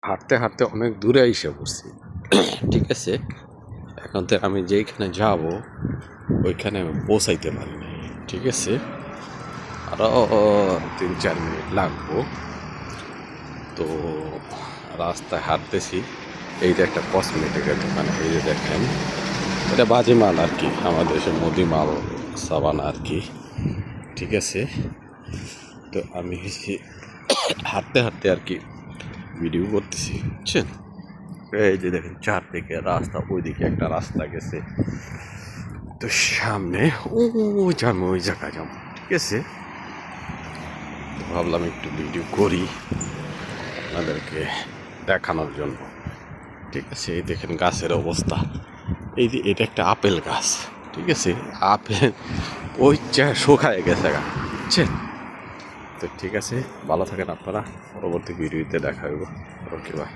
হাঁটতে হাঁটতে অনেক দূরে এসে পড়ছি। ঠিক আছে, এখন তো আমি যেইখানে যাব ওইখানে পৌঁছাইতে পারি নাই। ঠিক আছে, আরও 3-4 মিনিট লাগবো। তো রাস্তায় হাঁটতেছি, এই যে একটা কসমেটিকের দোকান, এই যে দেখেন, এটা বাজি মাল আর কি, আমাদের দেশে মুদি মাল সাবান আর কি। ঠিক আছে, তো আমি হাঁটতে হাঁটতে আর কি ভিডিও করতেছি, বুঝছেন। এই যে দেখেন চারদিকে রাস্তা, ওইদিকে একটা রাস্তা গেছে, তো সামনে ওই যাবো, ওই জায়গায় যাবো। ঠিক আছে, ভাবলাম একটু ভিডিও করি আপনাদেরকে দেখানোর জন্য। ঠিক আছে, এই দেখেন গাছের অবস্থা, এই যে এটা একটা আপেল গাছ। ঠিক আছে, আপেল ওই শুকায় গেছে গা, বুঝছেন। তো ঠিক আছে, ভালো থাকেন আপনারা, পরবর্তী ভিডিওতে দেখা হইব। ওকে, বাই।